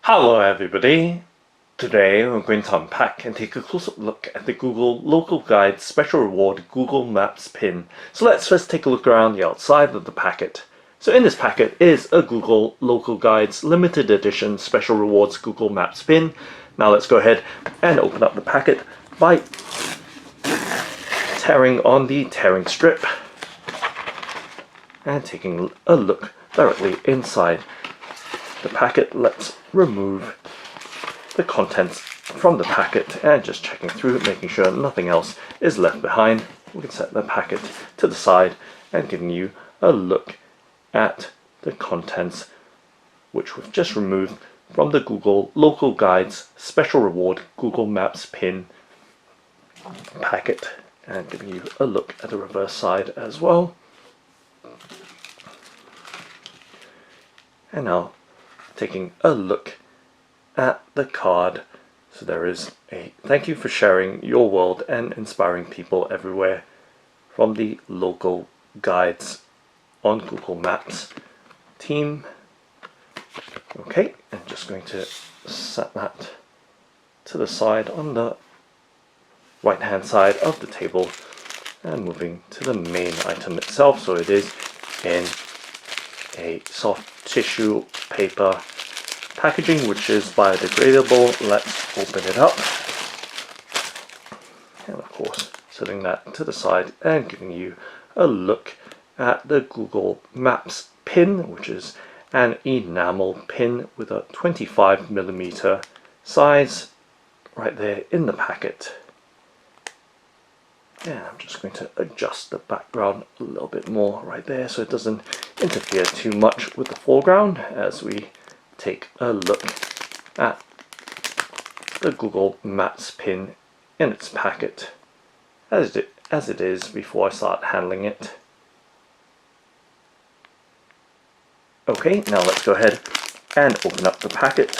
Hello everybody! Today we're going to unpack and take a close-up look at the Google Local Guide Special Reward Google Maps pin. So let's first take a look around the outside of the packet. So in this packet is a Google Local Guides Limited Edition Special Rewards Google Maps pin. Now let's go ahead and open up the packet by tearing on the tearing strip and taking a look directly inside the packet. Let's remove the contents from the packet and just checking through, making sure nothing else is left behind. We can set the packet to the side and giving you a look at the contents which we've just removed from the Google Local Guides Special Reward Google Maps pin packet, and giving you a look at the reverse side as well. And now taking a look at the card. So there is a "Thank you for sharing your world and inspiring people everywhere" from the Local Guides on Google Maps team. Okay, I'm just going to set that to the side on the right hand side of the table and moving to the main item itself. So it is in a soft tissue paper packaging which is biodegradable. Let's open it up, and of course setting that to the side and giving you a look at the Google Maps pin, which is an enamel pin with a 25mm size right there in the packet. And I'm just going to adjust the background a little bit more right there so it doesn't interfere too much with the foreground as we take a look at the Google Maps pin in its packet as it is before I start handling it. Okay, now let's go ahead and open up the packet.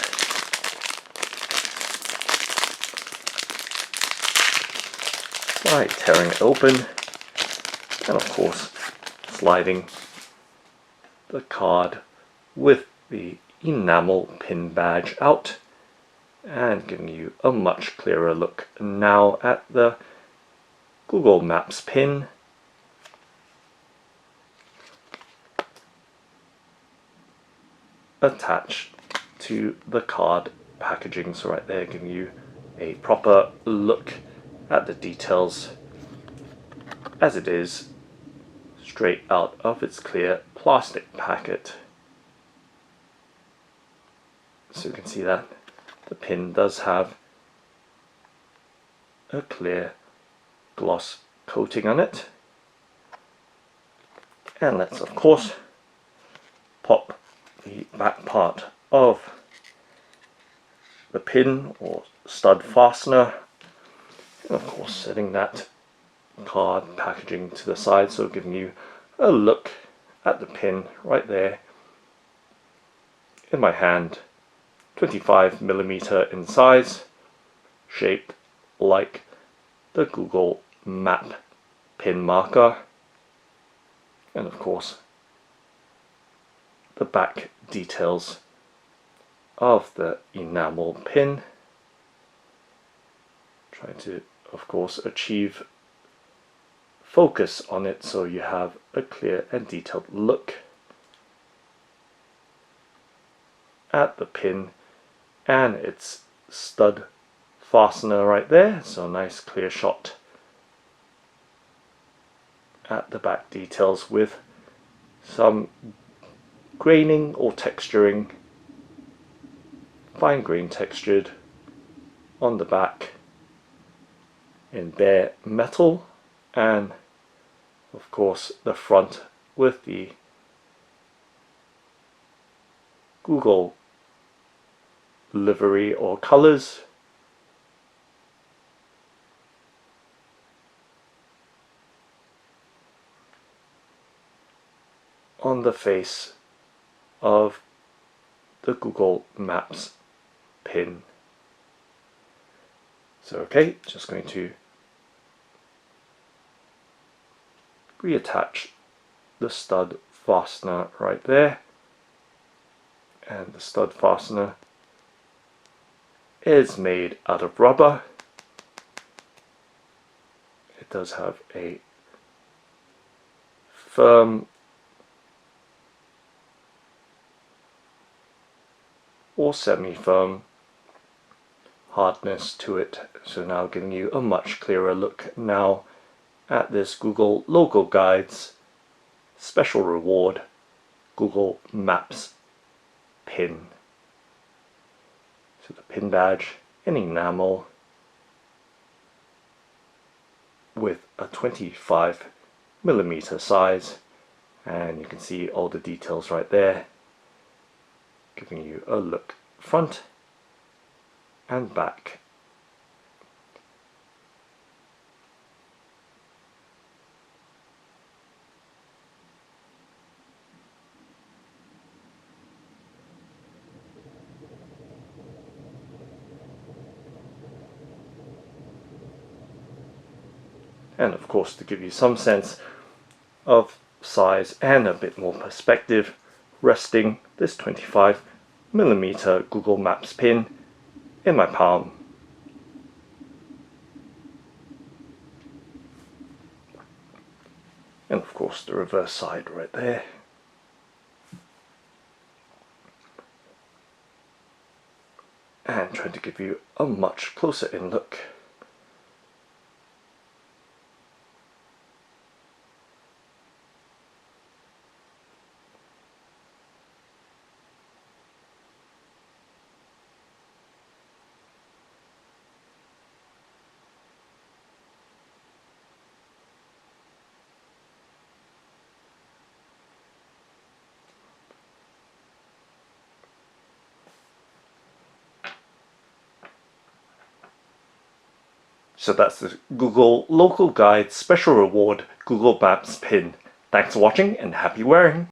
By tearing it open and of course sliding the card with the enamel pin badge out and giving you a much clearer look now at the Google Maps pin. Attached to the card packaging, so right there giving you a proper look at the details as it is straight out of its clear plastic packet. So you can see that the pin does have a clear gloss coating on it. And let's of course pop the back part of the pin or stud fastener, and of course setting that card packaging to the side, so giving you a look at the pin right there in my hand. 25mm in size, shaped like the Google Map pin marker, and of course the back details of the enamel pin, trying to of course achieve focus on it so you have a clear and detailed look at the pin and its stud fastener right there. So a nice clear shot at the back details with some graining or texturing, fine grain textured on the back in bare metal, and of course the front with the Google livery or colors. On the face of the Google Maps pin. So okay, just going to reattach the stud fastener right there, and the stud fastener is made out of rubber. It does have a firm or semi-firm hardness to it. So now giving you a much clearer look now at this Google Local Guides Special Reward Google Maps pin. So the pin badge in enamel with a 25mm size, and you can see all the details right there, giving you a look front and back. And of course, to give you some sense of size and a bit more perspective, resting this 25mm Google Maps pin in my palm. And of course the reverse side right there. And trying to give you a much closer in look. So that's the Google Local Guide Special Reward Google Maps pin. Thanks for watching and happy wearing!